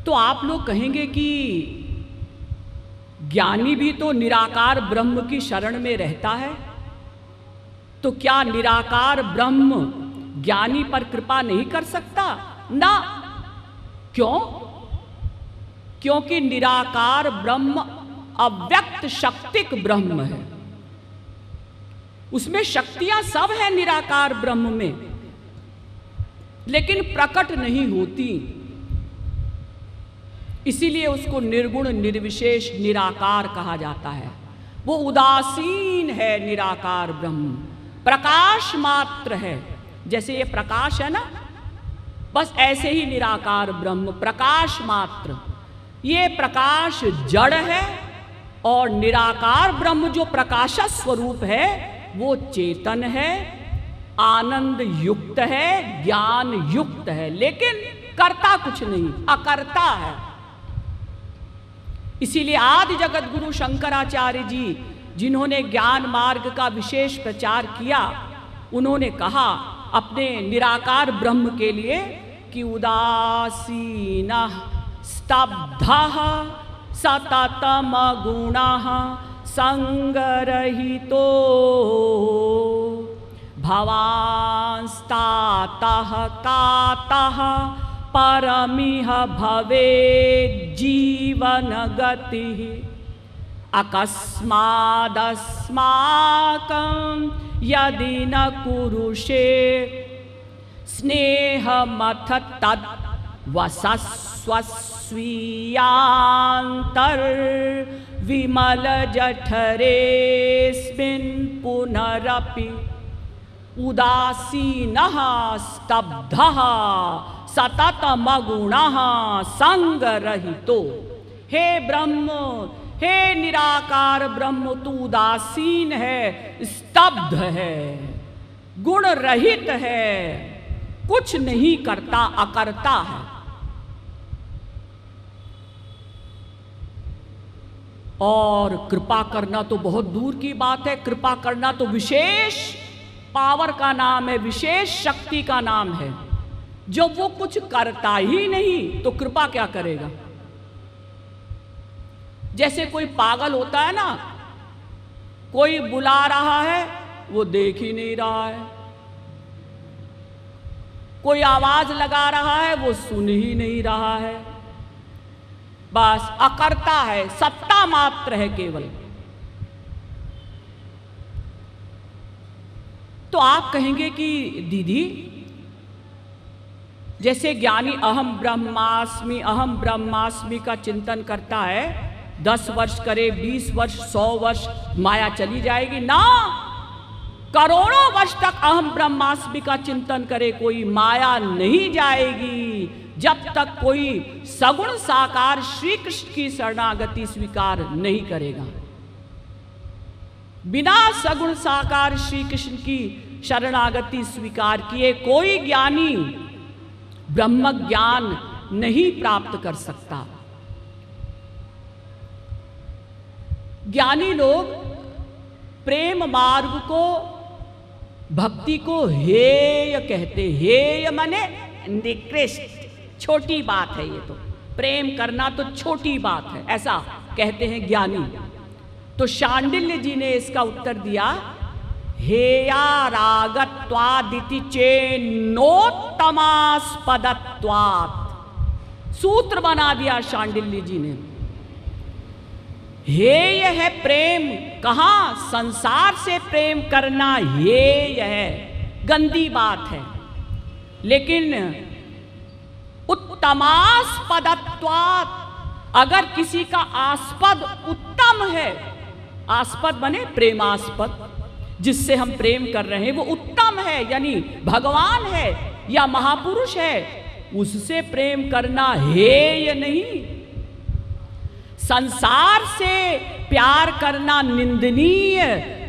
तो आप लोग कहेंगे कि ज्ञानी भी तो निराकार ब्रह्म की शरण में रहता है, तो क्या निराकार ब्रह्म ज्ञानी पर कृपा नहीं कर सकता? ना। क्यों? क्योंकि निराकार ब्रह्म अव्यक्त शक्तिक ब्रह्म है। उसमें शक्तियां सब है निराकार ब्रह्म में, लेकिन प्रकट नहीं होती। इसीलिए उसको निर्गुण निर्विशेष निराकार कहा जाता है। वो उदासीन है निराकार ब्रह्म, प्रकाश मात्र है। जैसे ये प्रकाश है ना, बस ऐसे ही निराकार ब्रह्म प्रकाश मात्र। ये प्रकाश जड़ है और निराकार ब्रह्म जो प्रकाश स्वरूप है वो चेतन है, आनंद युक्त है, ज्ञान युक्त है, लेकिन करता कुछ नहीं, अकर्ता है। इसीलिए आदि जगत गुरु शंकराचार्य जी, जिन्होंने ज्ञान मार्ग का विशेष प्रचार किया, उन्होंने कहा अपने निराकार ब्रह्म के लिए कि उदासीनः स्तब्धः सततम गुणः संगरहितो भवांस्तातः कातः परमिह भवेत् जीवन गतिः अकस्मादस्माकं यदि न कुरुषे स्नेहमथ तद् वसस्वस्वीयान्तर्विमल जठरेऽस्मिन् पुनरपि उदासीनः स्तब्धः सततमगुणः संगरहितो। हे ब्रह्म, हे निराकार ब्रह्म, तू उदासीन है, स्तब्ध है, गुण रहित है, कुछ नहीं करता, अकर्ता है। और कृपा करना तो बहुत दूर की बात है। कृपा करना तो विशेष पावर का नाम है, विशेष शक्ति का नाम है। जब वो कुछ करता ही नहीं तो कृपा क्या करेगा? जैसे कोई पागल होता है ना, कोई बुला रहा है वो देख ही नहीं रहा है, कोई आवाज लगा रहा है वो सुन ही नहीं रहा है, बस अकर्ता है, सत्ता मात्र है केवल। तो आप कहेंगे कि दीदी, जैसे ज्ञानी अहम ब्रह्मास्मि का चिंतन करता है, 10 वर्ष करे, 20 वर्ष, 100 वर्ष, माया चली जाएगी ना। करोड़ों वर्ष तक अहम ब्रह्मास्मि का चिंतन करे, कोई माया नहीं जाएगी, जब तक कोई सगुण साकार श्री कृष्ण की शरणागति स्वीकार नहीं करेगा। बिना सगुण साकार श्री कृष्ण की शरणागति स्वीकार किए कोई ज्ञानी ब्रह्म ज्ञान नहीं प्राप्त कर सकता। ज्ञानी लोग प्रेम मार्ग को, भक्ति को हेय कहते। हेय माने निकृष्ट, छोटी बात है। ये तो प्रेम करना तो छोटी बात है, ऐसा कहते हैं ज्ञानी। तो शांडिल्य जी ने इसका उत्तर दिया, हेया रागत्वादिति चेन्नोत्तमास्पदत्वात्। सूत्र बना दिया शांडिल्य जी ने। हेय है प्रेम, कहाँ? संसार से प्रेम करना हेय है, गंदी बात है। लेकिन उत्तमास्पदत्वात्, अगर किसी का आस्पद उत्तम है, आस्पद बने प्रेमास्पद, जिससे हम प्रेम कर रहे हैं वो उत्तम है, यानी भगवान है या महापुरुष है, उससे प्रेम करना हेय नहीं। संसार से प्यार करना निंदनीय,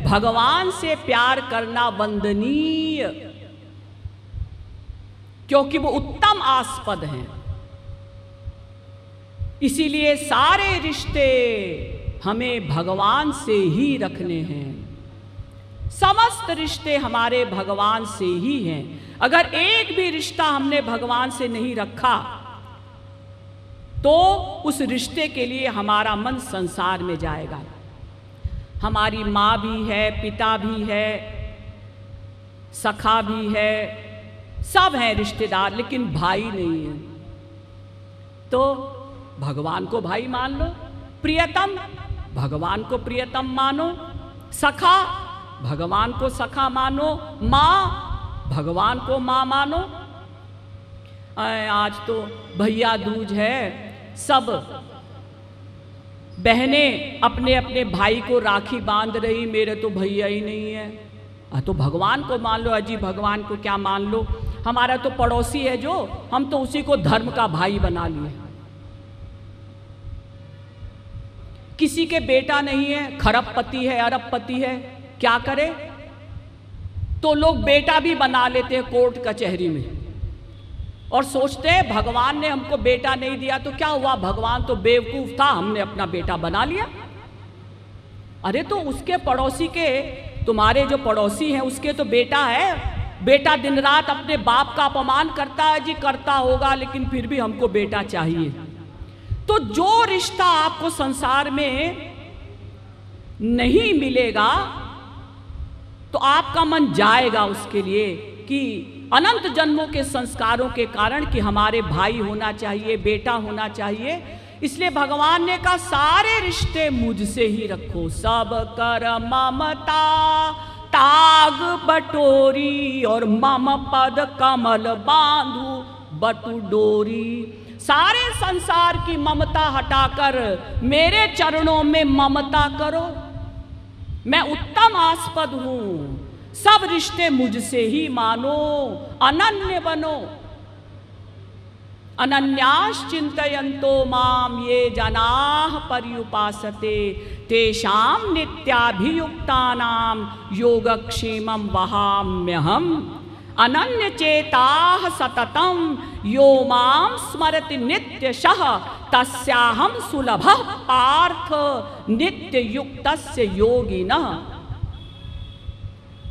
भगवान से प्यार करना वंदनीय, क्योंकि वो उत्तम आस्पद हैं। इसीलिए सारे रिश्ते हमें भगवान से ही रखने हैं। समस्त रिश्ते हमारे भगवान से ही हैं। अगर एक भी रिश्ता हमने भगवान से नहीं रखा तो उस रिश्ते के लिए हमारा मन संसार में जाएगा। हमारी माँ भी है, पिता भी है, सखा भी है, सब हैं रिश्तेदार, लेकिन भाई नहीं है। तो भगवान को भाई मान लो, प्रियतम भगवान को प्रियतम मानो, सखा भगवान को सखा मानो, माँ भगवान को माँ मानो। आज तो भैया दूज है, सब बहनें अपने अपने भाई को राखी बांध रही, मेरे तो भैया ही नहीं है। तो भगवान को मान लो। अजी भगवान को क्या मान लो, हमारा तो पड़ोसी है जो, हम तो उसी को धर्म का भाई बना लिए। किसी के बेटा नहीं है, खरबपति है, अरबपति है, क्या करे? तो लोग बेटा भी बना लेते हैं कोर्ट कचहरी में और सोचते हैं भगवान ने हमको बेटा नहीं दिया तो क्या हुआ, भगवान तो बेवकूफ था, हमने अपना बेटा बना लिया। अरे तो उसके पड़ोसी के, तुम्हारे जो पड़ोसी हैं उसके तो बेटा है, बेटा दिन रात अपने बाप का अपमान करता है जी, करता होगा, लेकिन फिर भी हमको बेटा चाहिए। तो जो रिश्ता आपको संसार में नहीं मिलेगा तो आपका मन जाएगा उसके लिए कि अनंत जन्मों के संस्कारों के कारण कि हमारे भाई होना चाहिए, बेटा होना चाहिए। इसलिए भगवान ने कहा सारे रिश्ते मुझसे ही रखो, सब कर ममता ताग बटोरी, और मम पद कमल बांधू बटु डोरी। सारे संसार की ममता हटाकर मेरे चरणों में ममता करो, मैं उत्तम आस्पद हूं, सब रिश्ते मुझसे ही मानो, अनन्य बनो। अनन्यास चिंतयन्तो माम ये जनाः पर्युपासते, तेषां नित्याभियुक्तानां योगक्षेमं वहाम्यहम्। अनन्य चेताः सततं यो मां स्मरति नित्यशः, तस्याहं सुलभः पार्थ नित्य युक्तस्य योगिनः।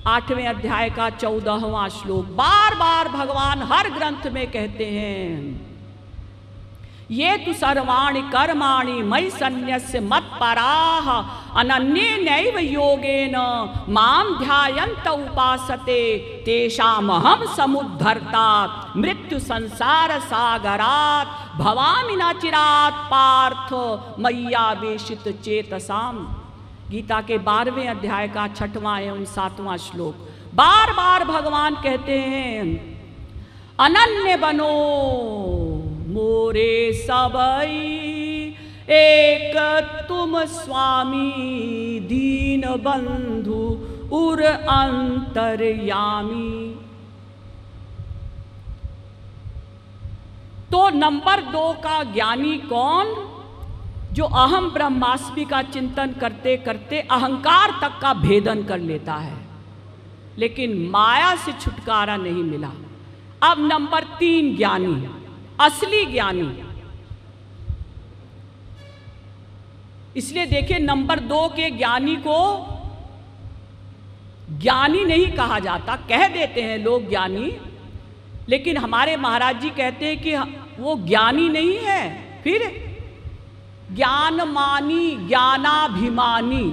8वें अध्याय का 14वां श्लोक। बार बार भगवान हर ग्रंथ में कहते हैं, ये तु सर्वाणि कर्माणि मयि सन्न्यस्य मत्पराः, अनन्येनैव योगेन मां ध्यायन्त उपासते, तेषामहं समुद्धर्ता मृत्यु संसार सागरात्, भवामि न चिरात् पार्थ मय्यावेशित चेतसाम्। गीता के 12वें अध्याय का 6वां एवं 7वां श्लोक। बार बार भगवान कहते हैं अनन्य बनो मोरे सबई, एक तुम स्वामी दीन बंधु उर अंतर्यामी। तो नंबर 2 का ज्ञानी कौन? जो अहम ब्रह्मास्मि का चिंतन करते करते अहंकार तक का भेदन कर लेता है, लेकिन माया से छुटकारा नहीं मिला। अब नंबर 3 ज्ञानी, असली ज्ञानी। इसलिए देखिए नंबर 2 के ज्ञानी को ज्ञानी नहीं कहा जाता, कह देते हैं लोग ज्ञानी, लेकिन हमारे महाराज जी कहते हैं कि वो ज्ञानी नहीं है, फिर ज्ञानमानी ज्ञानाभिमानी।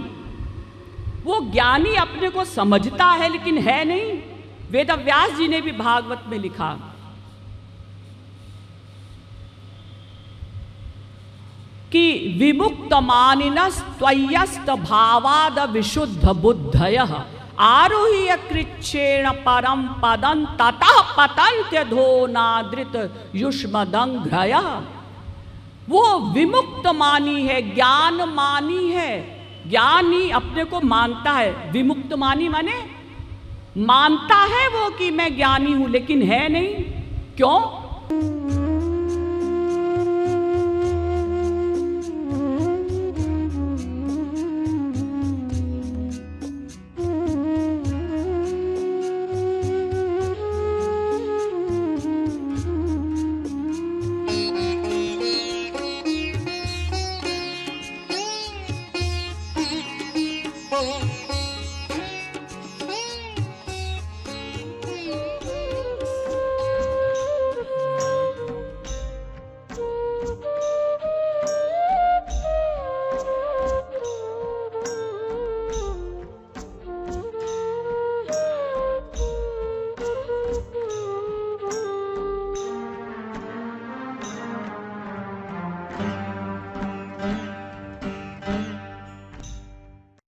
वो ज्ञानी अपने को समझता है लेकिन है नहीं। वेदव्यास जी ने भी भागवत में लिखा कि विमुक्त मानिनस्त्वय्यस्त भावाद विशुद्ध बुद्धयः, आरुह्य कृच्छेण परम पदं ततः पतन्त्यधो नादृत युष्मदंघ्रयः। वो विमुक्त मानी है, ज्ञान मानी है। ज्ञानी अपने को मानता है, विमुक्त मानी माने मानता है वो कि मैं ज्ञानी हूं, लेकिन है नहीं। क्यों?